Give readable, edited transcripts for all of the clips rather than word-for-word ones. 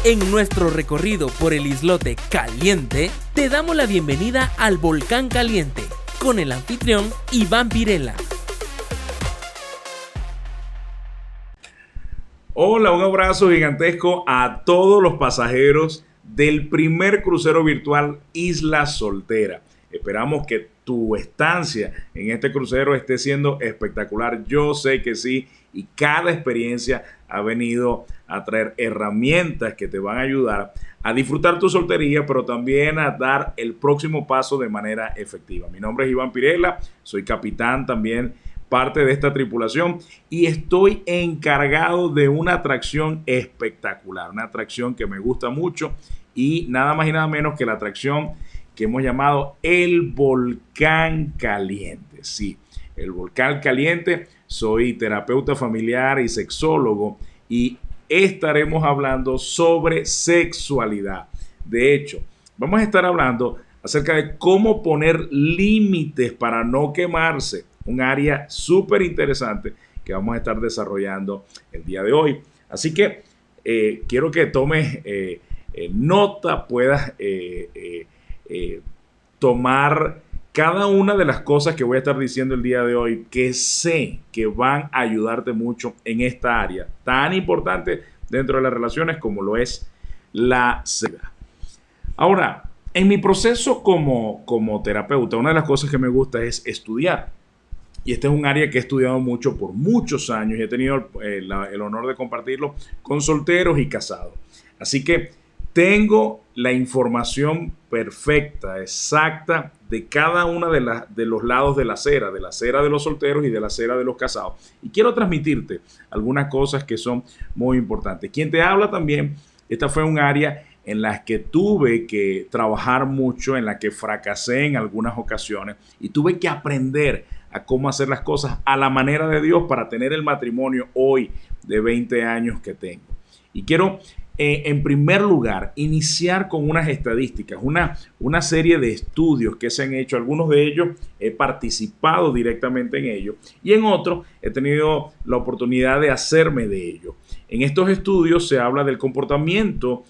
En nuestro recorrido por el islote caliente, te damos la bienvenida al Volcán Caliente con el anfitrión Iván Pirela. Hola, un abrazo gigantesco a todos los pasajeros del primer crucero virtual Isla Soltera. Esperamos que tu estancia en este crucero esté siendo espectacular. Yo sé que sí, y cada experiencia ha venido a traer herramientas que te van a ayudar a disfrutar tu soltería, pero también a dar el próximo paso de manera efectiva. Mi nombre es Iván Pirela, soy capitán también, parte de esta tripulación, y estoy encargado de una atracción espectacular, una atracción que me gusta mucho y nada más y nada menos que la atracción que hemos llamado el Volcán Caliente. Sí, el Volcán Caliente. Soy terapeuta familiar y sexólogo y estaremos hablando sobre sexualidad. De hecho, vamos a estar hablando acerca de cómo poner límites para no quemarse. Un área súper interesante que vamos a estar desarrollando el día de hoy. Así que quiero que tomes nota, puedas tomar cada una de las cosas que voy a estar diciendo el día de hoy, que sé que van a ayudarte mucho en esta área tan importante dentro de las relaciones como lo es la sexualidad. Ahora, en mi proceso como terapeuta, una de las cosas que me gusta es estudiar. Y este es un área que he estudiado mucho por muchos años y he tenido el honor de compartirlo con solteros y casados. Así que tengo la información perfecta, exacta, de cada una de los lados de la acera de los solteros y de la acera de los casados. Y quiero transmitirte algunas cosas que son muy importantes. Quien te habla también, esta fue un área en la que tuve que trabajar mucho, en la que fracasé en algunas ocasiones y tuve que aprender a cómo hacer las cosas a la manera de Dios para tener el matrimonio hoy de 20 años que tengo. Y quiero en primer lugar, iniciar con unas estadísticas, una serie de estudios que se han hecho. Algunos de ellos he participado directamente en ellos y en otros he tenido la oportunidad de hacerme de ellos. En estos estudios se habla del comportamiento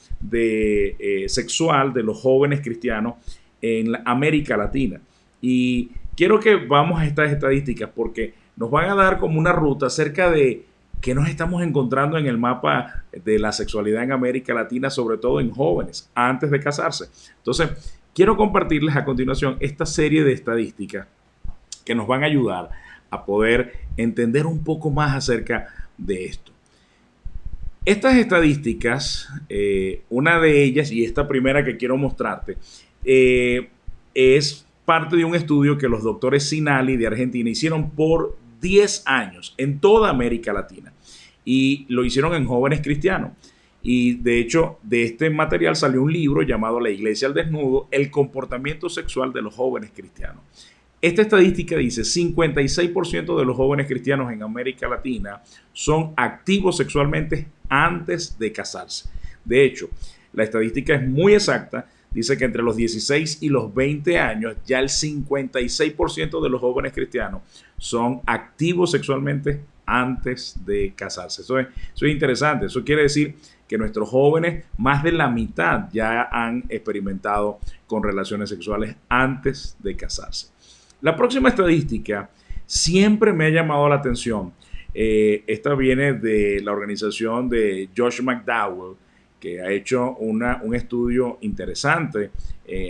sexual de los jóvenes cristianos en América Latina. Y quiero que vamos a estas estadísticas porque nos van a dar como una ruta acerca de que nos estamos encontrando en el mapa de la sexualidad en América Latina, sobre todo en jóvenes, antes de casarse. Entonces, quiero compartirles a continuación esta serie de estadísticas que nos van a ayudar a poder entender un poco más acerca de esto. Estas estadísticas, una de ellas, y esta primera que quiero mostrarte, es parte de un estudio que los doctores Sinali de Argentina hicieron por 10 años en toda América Latina y lo hicieron en jóvenes cristianos. Y de hecho, de este material salió un libro llamado La Iglesia al Desnudo, el comportamiento sexual de los jóvenes cristianos. Esta estadística dice 56% de los jóvenes cristianos en América Latina son activos sexualmente antes de casarse. De hecho, la estadística es muy exacta. Dice que entre los 16 y los 20 años ya el 56% de los jóvenes cristianos son activos sexualmente antes de casarse. Eso es interesante. Eso quiere decir que nuestros jóvenes, más de la mitad ya han experimentado con relaciones sexuales antes de casarse. La próxima estadística siempre me ha llamado la atención. Esta viene de la organización de Josh McDowell, que ha hecho un estudio interesante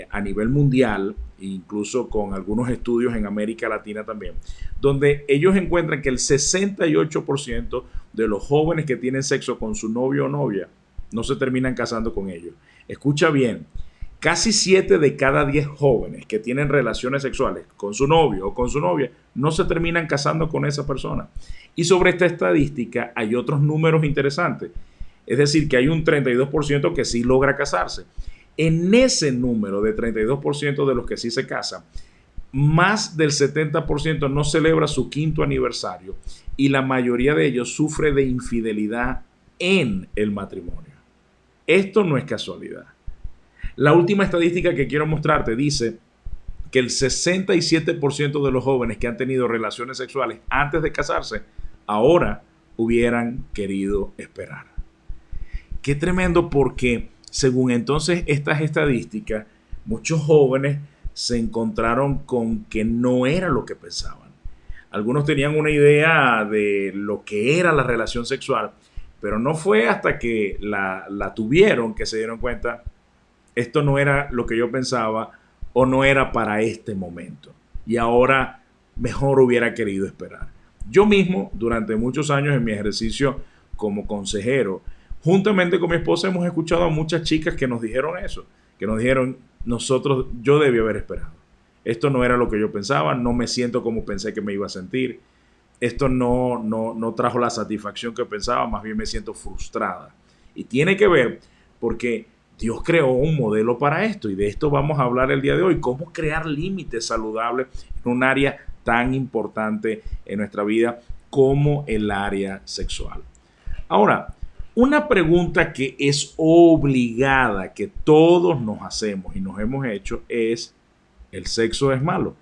a nivel mundial, incluso con algunos estudios en América Latina también, donde ellos encuentran que el 68% de los jóvenes que tienen sexo con su novio o novia no se terminan casando con ellos. Escucha bien, casi 7 de cada 10 jóvenes que tienen relaciones sexuales con su novio o con su novia no se terminan casando con esa persona. Y sobre esta estadística hay otros números interesantes. Es decir, que hay un 32% que sí logra casarse. En ese número de 32% de los que sí se casan, más del 70% no celebra su 5º aniversario y la mayoría de ellos sufre de infidelidad en el matrimonio. Esto no es casualidad. La última estadística que quiero mostrarte dice que el 67% de los jóvenes que han tenido relaciones sexuales antes de casarse ahora hubieran querido esperar. Qué tremendo, porque según entonces estas estadísticas, muchos jóvenes se encontraron con que no era lo que pensaban. Algunos tenían una idea de lo que era la relación sexual, pero no fue hasta que la tuvieron que se dieron cuenta, esto no era lo que yo pensaba o no era para este momento. Y ahora mejor hubiera querido esperar. Yo mismo, durante muchos años en mi ejercicio como consejero, juntamente con mi esposa hemos escuchado a muchas chicas que nos dijeron eso, que nos dijeron, yo debí haber esperado. Esto no era lo que yo pensaba, no me siento como pensé que me iba a sentir. Esto no trajo la satisfacción que pensaba, más bien me siento frustrada. Y tiene que ver porque Dios creó un modelo para esto, y de esto vamos a hablar el día de hoy, cómo crear límites saludables en un área tan importante en nuestra vida como el área sexual. Ahora, una pregunta que es obligada, que todos nos hacemos y nos hemos hecho, es: ¿el sexo es malo?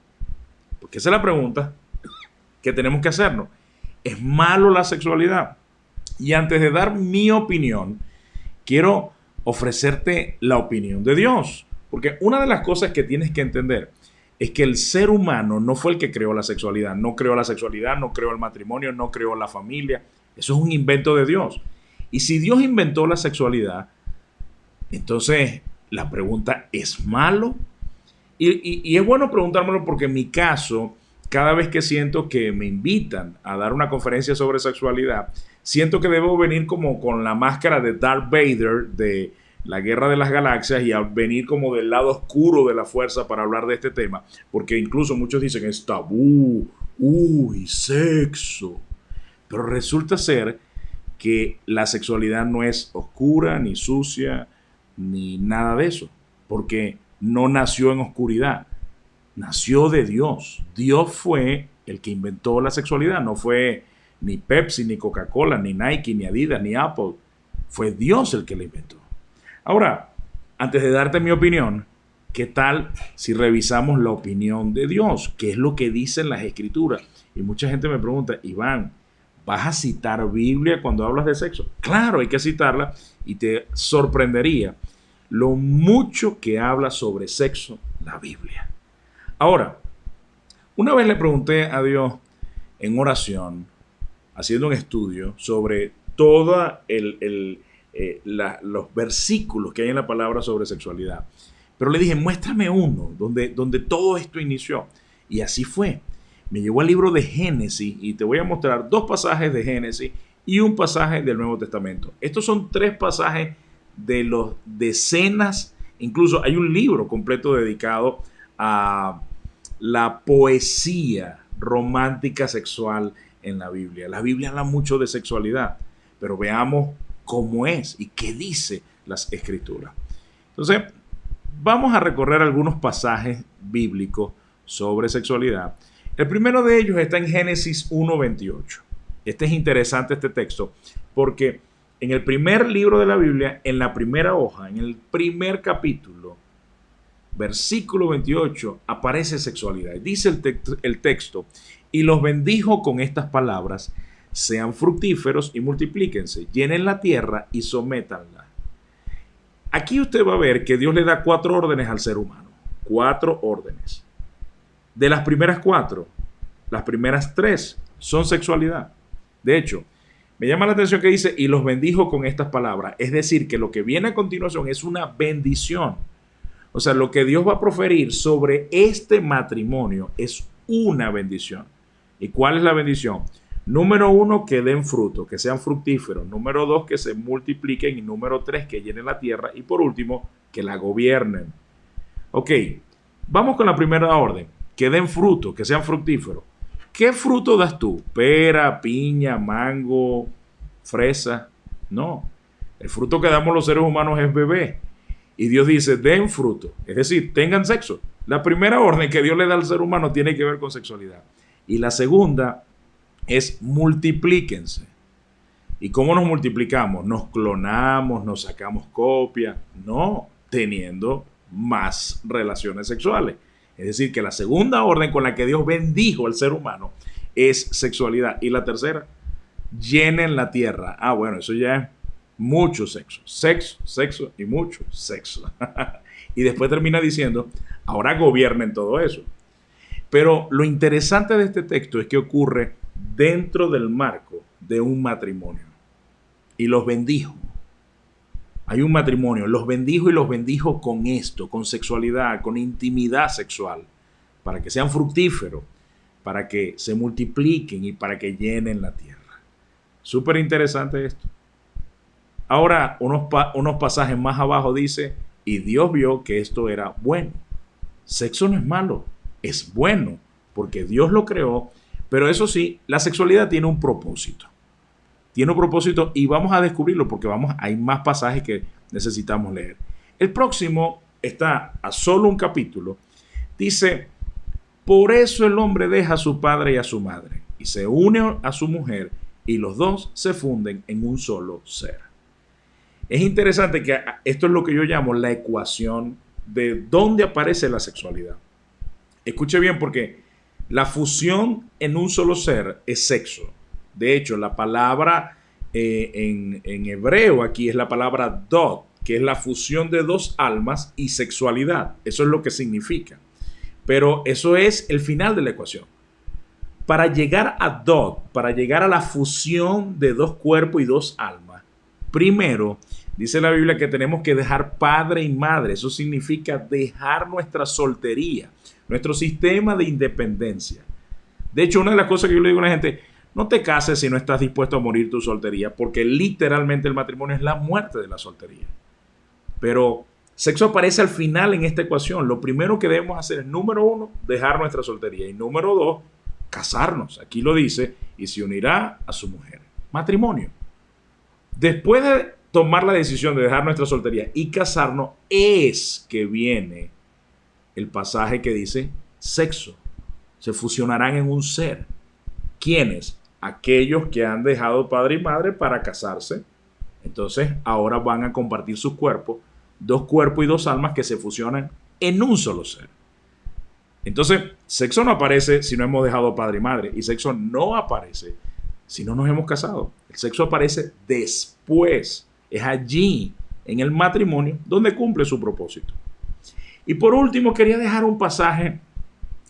Porque esa es la pregunta que tenemos que hacernos. ¿Es malo la sexualidad? Y antes de dar mi opinión, quiero ofrecerte la opinión de Dios. Porque una de las cosas que tienes que entender es que el ser humano no fue el que creó la sexualidad. No creó la sexualidad, no creó el matrimonio, no creó la familia. Eso es un invento de Dios. Y si Dios inventó la sexualidad, entonces la pregunta, ¿es malo? Y es bueno preguntármelo, porque en mi caso, cada vez que siento que me invitan a dar una conferencia sobre sexualidad, siento que debo venir como con la máscara de Darth Vader de la Guerra de las Galaxias, y a venir como del lado oscuro de la fuerza para hablar de este tema, porque incluso muchos dicen es tabú, uy, sexo. Pero resulta ser que la sexualidad no es oscura, ni sucia, ni nada de eso, porque no nació en oscuridad, nació de Dios. Dios fue el que inventó la sexualidad, no fue ni Pepsi, ni Coca-Cola, ni Nike, ni Adidas, ni Apple. Fue Dios el que la inventó. Ahora, antes de darte mi opinión, ¿qué tal si revisamos la opinión de Dios? ¿Qué es lo que dicen las Escrituras? Y mucha gente me pregunta: Iván, ¿vas a citar Biblia cuando hablas de sexo? Claro, hay que citarla, y te sorprendería lo mucho que habla sobre sexo la Biblia. Ahora, una vez le pregunté a Dios en oración, haciendo un estudio sobre todos los versículos que hay en la palabra sobre sexualidad, pero le dije: muéstrame uno donde todo esto inició. Y así fue. Me llevó al libro de Génesis, y te voy a mostrar 2 pasajes de Génesis y un pasaje del Nuevo Testamento. Estos son 3 pasajes de los decenas, incluso hay un libro completo dedicado a la poesía romántica sexual en la Biblia. La Biblia habla mucho de sexualidad, pero veamos cómo es y qué dice las Escrituras. Entonces, vamos a recorrer algunos pasajes bíblicos sobre sexualidad. El primero de ellos está en Génesis 1:28. Este es interesante, este texto, porque en el primer libro de la Biblia, en la primera hoja, en el primer capítulo, versículo 28, aparece sexualidad. Dice el texto: y los bendijo con estas palabras: sean fructíferos y multiplíquense, llenen la tierra y sométanla. Aquí usted va a ver que Dios le da 4 órdenes al ser humano. 4 órdenes. De las primeras 4, las primeras 3 son sexualidad. De hecho, me llama la atención que dice: y los bendijo con estas palabras. Es decir, que lo que viene a continuación es una bendición. O sea, lo que Dios va a proferir sobre este matrimonio es una bendición. ¿Y cuál es la bendición? Número 1, que den fruto, que sean fructíferos. Número 2, que se multipliquen. Y número 3, que llenen la tierra. Y por último, que la gobiernen. Ok, vamos con la primera orden. Que den fruto, que sean fructíferos. ¿Qué fruto das tú? Pera, piña, mango, fresa. No, el fruto que damos los seres humanos es bebé. Y Dios dice: den fruto, es decir, tengan sexo. La primera orden que Dios le da al ser humano tiene que ver con sexualidad. Y la segunda es: multiplíquense. ¿Y cómo nos multiplicamos? ¿Nos clonamos, nos sacamos copia? No, teniendo más relaciones sexuales. Es decir, que la segunda orden con la que Dios bendijo al ser humano es sexualidad. Y la tercera: llenen la tierra. Bueno, eso ya es Mucho sexo, sexo, sexo y mucho sexo. Y después termina diciendo, ahora gobiernen todo eso. Pero lo interesante de este texto es que ocurre dentro del marco de un matrimonio. Y los bendijo. Hay un matrimonio, los bendijo y los bendijo con esto, con sexualidad, con intimidad sexual, para que sean fructíferos, para que se multipliquen y para que llenen la tierra. Súper interesante esto. Ahora, unos pasajes más abajo dice, y Dios vio que esto era bueno. Sexo no es malo, es bueno, porque Dios lo creó, pero eso sí, la sexualidad tiene un propósito. Tiene un propósito y vamos a descubrirlo porque hay más pasajes que necesitamos leer. El próximo está a solo un capítulo. Dice, por eso el hombre deja a su padre y a su madre y se une a su mujer y los dos se funden en un solo ser. Es interesante que esto es lo que yo llamo la ecuación de dónde aparece la sexualidad. Escuche bien porque la fusión en un solo ser es sexo. De hecho, la palabra en hebreo aquí es la palabra dot, que es la fusión de dos almas y sexualidad. Eso es lo que significa. Pero eso es el final de la ecuación. Para llegar a dot, para llegar a la fusión de dos cuerpos y dos almas, primero, dice la Biblia que tenemos que dejar padre y madre. Eso significa dejar nuestra soltería, nuestro sistema de independencia. De hecho, una de las cosas que yo le digo a la gente, no te cases si no estás dispuesto a morir tu soltería, porque literalmente el matrimonio es la muerte de la soltería. Pero sexo aparece al final en esta ecuación. Lo primero que debemos hacer es, número 1, dejar nuestra soltería. Y número 2, casarnos. Aquí lo dice, y se unirá a su mujer. Matrimonio. Después de tomar la decisión de dejar nuestra soltería y casarnos, es que viene el pasaje que dice sexo. Se fusionarán en un ser. ¿Quiénes? Aquellos que han dejado padre y madre para casarse. Entonces ahora van a compartir sus cuerpos, dos cuerpos y dos almas que se fusionan en un solo ser. Entonces, sexo no aparece si no hemos dejado padre y madre, y sexo no aparece si no nos hemos casado. El sexo aparece después. Es allí, en el matrimonio, donde cumple su propósito. Y por último, quería dejar un pasaje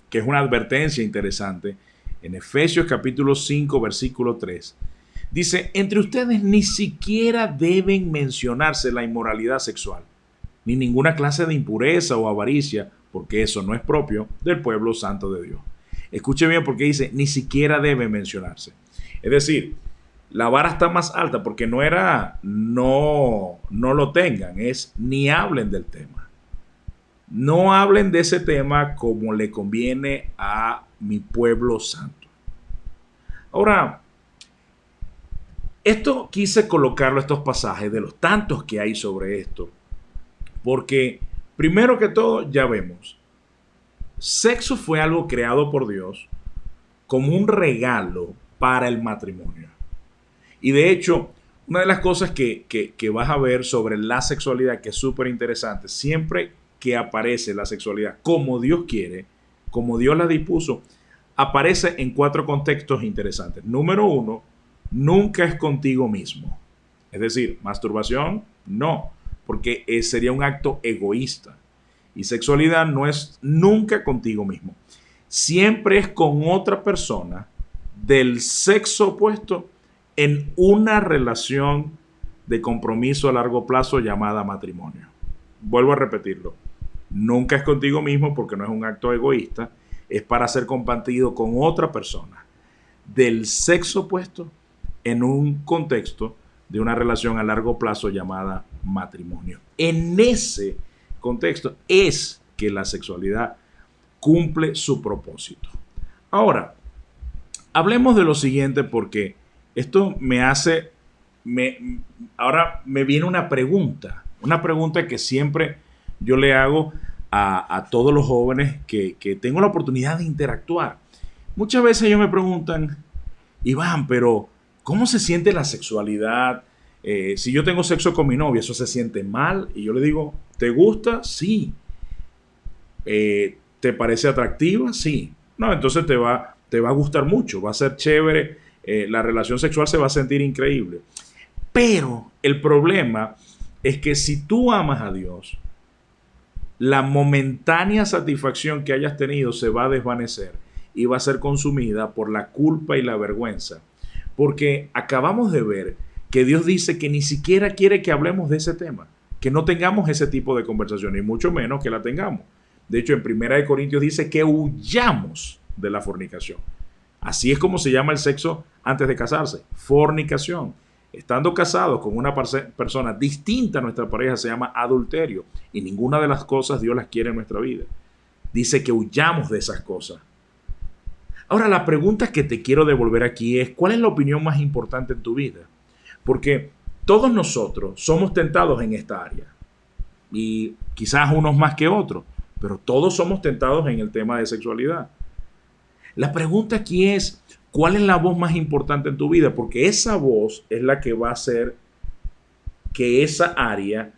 que es una advertencia interesante. En Efesios capítulo 5, versículo 3. Dice, entre ustedes ni siquiera deben mencionarse la inmoralidad sexual, ni ninguna clase de impureza o avaricia, porque eso no es propio del pueblo santo de Dios. Escuche bien porque dice, ni siquiera debe mencionarse. Es decir, la vara está más alta porque no lo tengan, es ni hablen del tema. No hablen de ese tema como le conviene a mi pueblo santo. Ahora, esto quise colocarlo, estos pasajes de los tantos que hay sobre esto, porque primero que todo ya vemos, sexo fue algo creado por Dios como un regalo para el matrimonio. Y de hecho, una de las cosas que vas a ver sobre la sexualidad que es súper interesante, siempre que aparece la sexualidad como Dios quiere, como Dios la dispuso, aparece en 4 contextos interesantes. Número 1, nunca es contigo mismo. Es decir, masturbación, no, porque sería un acto egoísta. Y sexualidad no es nunca contigo mismo. Siempre es con otra persona del sexo opuesto en una relación de compromiso a largo plazo llamada matrimonio. Vuelvo a repetirlo. Nunca es contigo mismo porque no es un acto egoísta. Es para ser compartido con otra persona del sexo opuesto en un contexto de una relación a largo plazo llamada matrimonio. En ese contexto es que la sexualidad cumple su propósito. Ahora, hablemos de lo siguiente porque esto ahora me viene una pregunta que siempre yo le hago a todos los jóvenes que tengo la oportunidad de interactuar. Muchas veces ellos me preguntan, Iván, pero ¿cómo se siente la sexualidad? Si yo tengo sexo con mi novia, ¿eso se siente mal? Y yo le digo, ¿te gusta? Sí. ¿Te parece atractiva? Sí. No, entonces te va a gustar mucho, va a ser chévere, la relación sexual se va a sentir increíble. Pero el problema es que si tú amas a Dios, la momentánea satisfacción que hayas tenido se va a desvanecer y va a ser consumida por la culpa y la vergüenza. Porque acabamos de ver que Dios dice que ni siquiera quiere que hablemos de ese tema, que no tengamos ese tipo de conversación, y mucho menos que la tengamos. De hecho, en 1 Corintios dice que huyamos de la fornicación. Así es como se llama el sexo antes de casarse, fornicación. Estando casados con una persona distinta a nuestra pareja se llama adulterio, y ninguna de las cosas Dios las quiere en nuestra vida. Dice que huyamos de esas cosas. Ahora, la pregunta que te quiero devolver aquí es, ¿cuál es la opinión más importante en tu vida? Porque todos nosotros somos tentados en esta área, y quizás unos más que otros, pero todos somos tentados en el tema de sexualidad. La pregunta aquí es, ¿cuál es la voz más importante en tu vida? Porque esa voz es la que va a hacer que esa área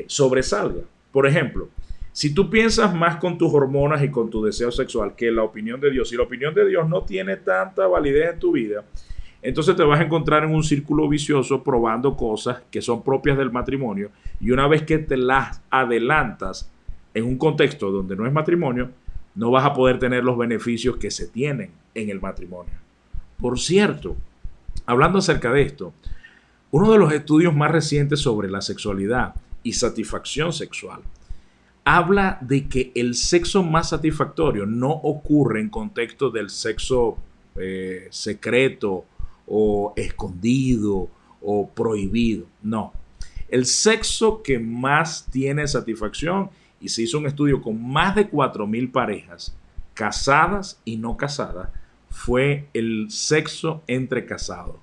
sobresalga. Por ejemplo, si tú piensas más con tus hormonas y con tu deseo sexual que la opinión de Dios, si la opinión de Dios no tiene tanta validez en tu vida, entonces te vas a encontrar en un círculo vicioso probando cosas que son propias del matrimonio, y una vez que te las adelantas en un contexto donde no es matrimonio, no vas a poder tener los beneficios que se tienen en el matrimonio. Por cierto, hablando acerca de esto, uno de los estudios más recientes sobre la sexualidad y satisfacción sexual habla de que el sexo más satisfactorio no ocurre en contexto del sexo secreto o escondido o prohibido. No. El sexo que más tiene satisfacción, y se hizo un estudio con más de 4,000 parejas, casadas y no casadas, fue el sexo entre casados.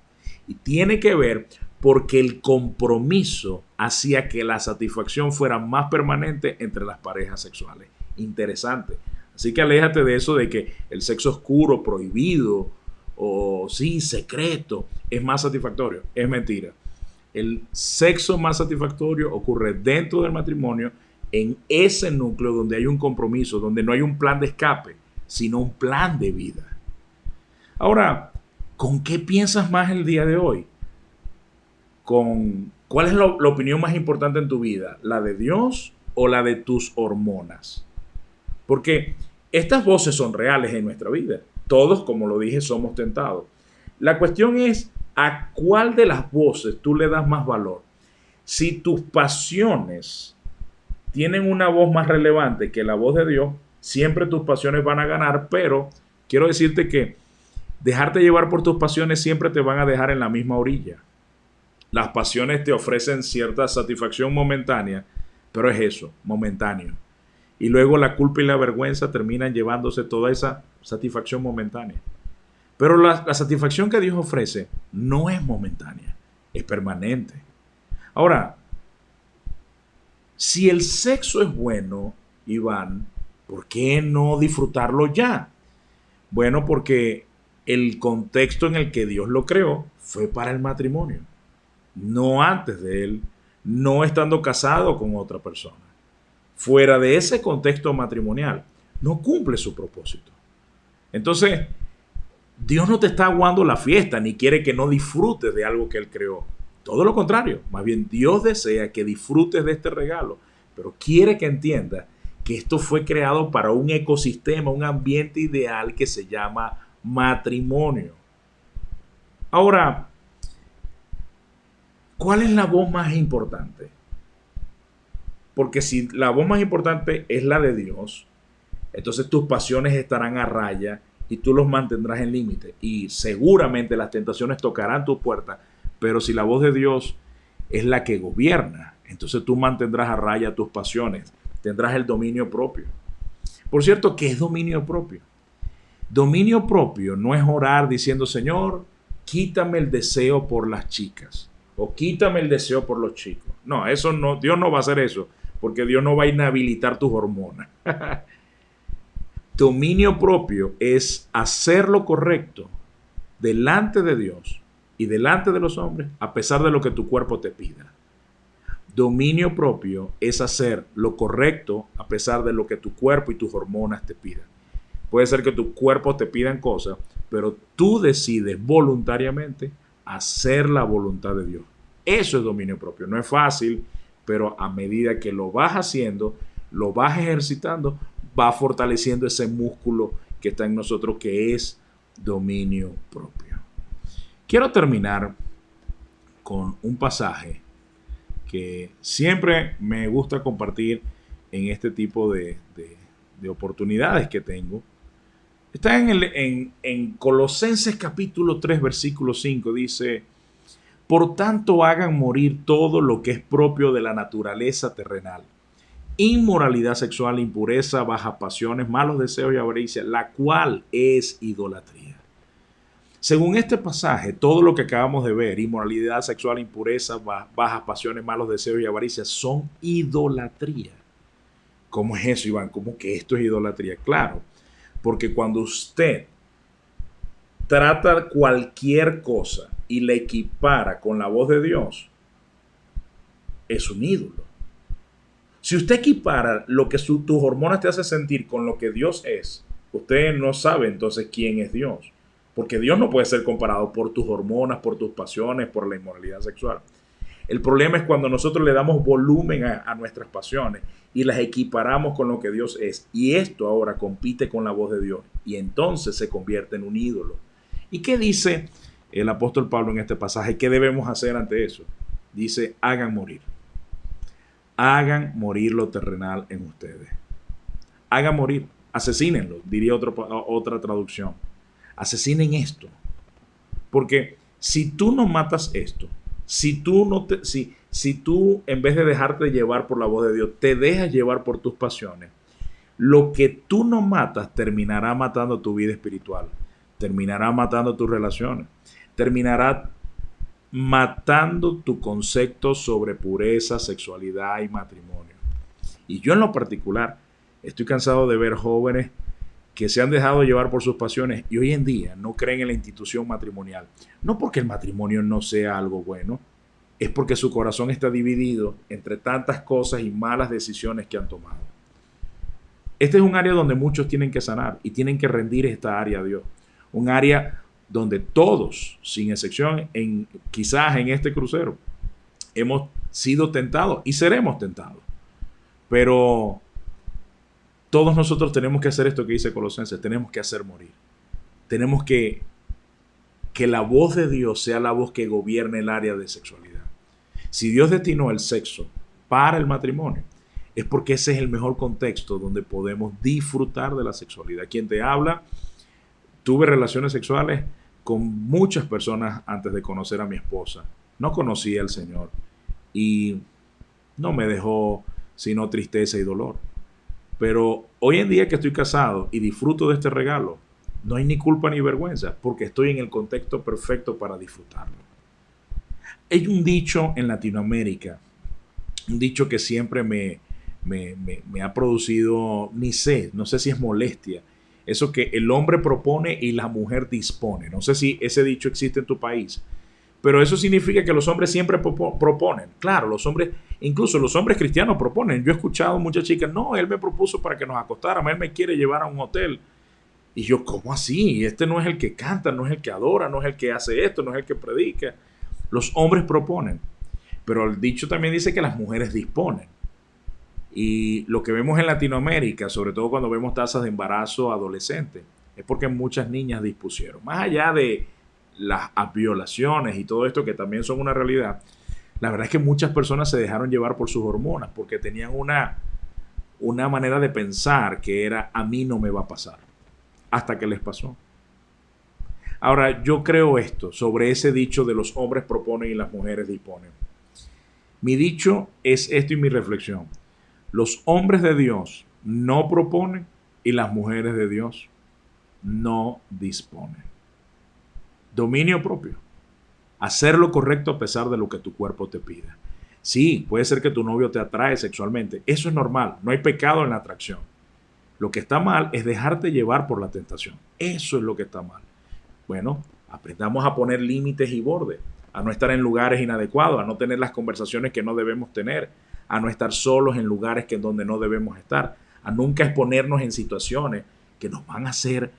Y tiene que ver porque el compromiso hacía que la satisfacción fuera más permanente entre las parejas sexuales. Interesante. Así que aléjate de eso de que el sexo oscuro, prohibido o sí, secreto, es más satisfactorio. Es mentira. El sexo más satisfactorio ocurre dentro del matrimonio, en ese núcleo donde hay un compromiso, donde no hay un plan de escape, sino un plan de vida. Ahora, ¿con qué piensas más el día de hoy? ¿Cuál es la opinión más importante en tu vida? ¿La de Dios o la de tus hormonas? Porque estas voces son reales en nuestra vida. Todos, como lo dije, somos tentados. La cuestión es, ¿a cuál de las voces tú le das más valor? Si tus pasiones tienen una voz más relevante que la voz de Dios, siempre tus pasiones van a ganar, pero quiero decirte que dejarte llevar por tus pasiones siempre te van a dejar en la misma orilla. Las pasiones te ofrecen cierta satisfacción momentánea, pero es eso, momentáneo. Y luego la culpa y la vergüenza terminan llevándose toda esa satisfacción momentánea. Pero la satisfacción que Dios ofrece no es momentánea, es permanente. Ahora, si el sexo es bueno, Iván, ¿por qué no disfrutarlo ya? Bueno, porque el contexto en el que Dios lo creó fue para el matrimonio, no antes de él, no estando casado con otra persona. Fuera de ese contexto matrimonial, no cumple su propósito. Entonces, Dios no te está aguando la fiesta, ni quiere que no disfrutes de algo que Él creó. Todo lo contrario, más bien Dios desea que disfrutes de este regalo, pero quiere que entiendas que esto fue creado para un ecosistema, un ambiente ideal que se llama matrimonio. Ahora, ¿cuál es la voz más importante? Porque si la voz más importante es la de Dios, entonces tus pasiones estarán a raya y tú los mantendrás en límite. Y seguramente las tentaciones tocarán tu puerta, pero si la voz de Dios es la que gobierna, entonces tú mantendrás a raya tus pasiones, tendrás el dominio propio. Por cierto, ¿qué es dominio propio? Dominio propio no es orar diciendo, Señor, quítame el deseo por las chicas o quítame el deseo por los chicos. No, eso no, Dios no va a hacer eso, porque Dios no va a inhabilitar tus hormonas. Dominio propio es hacer lo correcto delante de Dios y delante de los hombres, a pesar de lo que tu cuerpo te pida. Dominio propio es hacer lo correcto a pesar de lo que tu cuerpo y tus hormonas te pidan. Puede ser que tu cuerpo te pidan cosas, pero tú decides voluntariamente hacer la voluntad de Dios. Eso es dominio propio. No es fácil, pero a medida que lo vas haciendo, lo vas ejercitando, va fortaleciendo ese músculo que está en nosotros, que es dominio propio. Quiero terminar con un pasaje que siempre me gusta compartir en este tipo de oportunidades que tengo. Está en Colosenses capítulo 3, versículo 5, dice: por tanto hagan morir todo lo que es propio de la naturaleza terrenal: inmoralidad sexual, impureza, bajas pasiones, malos deseos y avaricia, la cual es idolatría. Según este pasaje, todo lo que acabamos de ver, inmoralidad sexual, impureza, bajas pasiones, malos deseos y avaricia, son idolatría. ¿Cómo es eso, Iván? ¿Cómo que esto es idolatría? Claro, porque cuando usted trata cualquier cosa y la equipara con la voz de Dios, es un ídolo. Si usted equipara lo que tus hormonas te hacen sentir con lo que Dios es, usted no sabe entonces quién es Dios. Porque Dios no puede ser comparado por tus hormonas, por tus pasiones, por la inmoralidad sexual. El problema es cuando nosotros le damos volumen a nuestras pasiones y las equiparamos con lo que Dios es. Y esto ahora compite con la voz de Dios. Y entonces se convierte en un ídolo. ¿Y qué dice el apóstol Pablo en este pasaje? ¿Qué debemos hacer ante eso? Dice: hagan morir. Hagan morir lo terrenal en ustedes. Hagan morir. Asesínenlo, diría otra traducción. Asesinen esto. Porque si tú no matas esto, si tú en vez de dejarte llevar por la voz de Dios, te dejas llevar por tus pasiones, lo que tú no matas terminará matando tu vida espiritual, terminará matando tus relaciones, terminará matando tu concepto sobre pureza, sexualidad y matrimonio. Y yo en lo particular estoy cansado de ver jóvenes que se han dejado llevar por sus pasiones y hoy en día no creen en la institución matrimonial. No porque el matrimonio no sea algo bueno, es porque su corazón está dividido entre tantas cosas y malas decisiones que han tomado. Este es un área donde muchos tienen que sanar y tienen que rendir esta área a Dios. Un área donde todos, sin excepción, quizás en este crucero, hemos sido tentados y seremos tentados. Pero todos nosotros tenemos que hacer esto que dice Colosenses, tenemos que hacer morir. Tenemos que la voz de Dios sea la voz que gobierne el área de sexualidad. Si Dios destinó el sexo para el matrimonio, es porque ese es el mejor contexto donde podemos disfrutar de la sexualidad. Quien te habla, tuve relaciones sexuales con muchas personas antes de conocer a mi esposa. No conocía al Señor y no me dejó sino tristeza y dolor. Pero hoy en día que estoy casado y disfruto de este regalo, no hay ni culpa ni vergüenza, porque estoy en el contexto perfecto para disfrutarlo. Hay un dicho en Latinoamérica, un dicho que siempre me ha producido, no sé si es molestia, eso que el hombre propone y la mujer dispone. No sé si ese dicho existe en tu país, pero eso significa que los hombres siempre proponen. Claro, los hombres, incluso los hombres cristianos proponen. Yo he escuchado muchas chicas: no, él me propuso para que nos acostáramos, él me quiere llevar a un hotel. Y yo, ¿cómo así? Este no es el que canta, no es el que adora, no es el que hace esto, no es el que predica. Los hombres proponen, pero el dicho también dice que las mujeres disponen. Y lo que vemos en Latinoamérica, sobre todo cuando vemos tasas de embarazo adolescente, es porque muchas niñas dispusieron. Más allá de las violaciones y todo esto que también son una realidad, la verdad es que muchas personas se dejaron llevar por sus hormonas porque tenían una manera de pensar que era: a mí no me va a pasar, hasta que les pasó. Ahora, yo creo esto sobre ese dicho de los hombres proponen y las mujeres disponen. Mi dicho es esto y mi reflexión: los hombres de Dios no proponen y las mujeres de Dios no disponen. Dominio propio. Hacer lo correcto a pesar de lo que tu cuerpo te pida. Sí, puede ser que tu novio te atrae sexualmente. Eso es normal. No hay pecado en la atracción. Lo que está mal es dejarte llevar por la tentación. Eso es lo que está mal. Bueno, aprendamos a poner límites y bordes, a no estar en lugares inadecuados, a no tener las conversaciones que no debemos tener, a no estar solos en lugares donde no debemos estar, a nunca exponernos en situaciones que nos van a hacer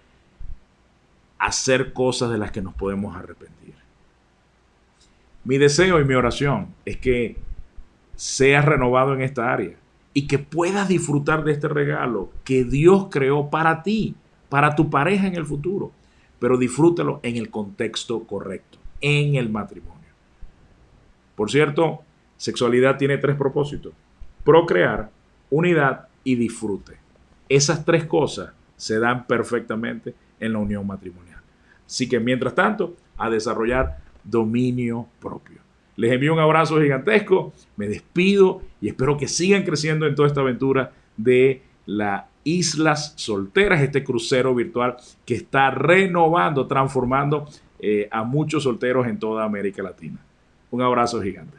cosas de las que nos podemos arrepentir. Mi deseo y mi oración es que seas renovado en esta área y que puedas disfrutar de este regalo que Dios creó para ti, para tu pareja en el futuro, pero disfrútalo en el contexto correcto, en el matrimonio. Por cierto, sexualidad tiene 3 propósitos: procrear, unidad y disfrute. Esas 3 cosas se dan perfectamente en la unión matrimonial. Así que mientras tanto, a desarrollar dominio propio. Les envío un abrazo gigantesco, me despido y espero que sigan creciendo en toda esta aventura de las Islas Solteras, este crucero virtual que está renovando, transformando a muchos solteros en toda América Latina. Un abrazo gigante.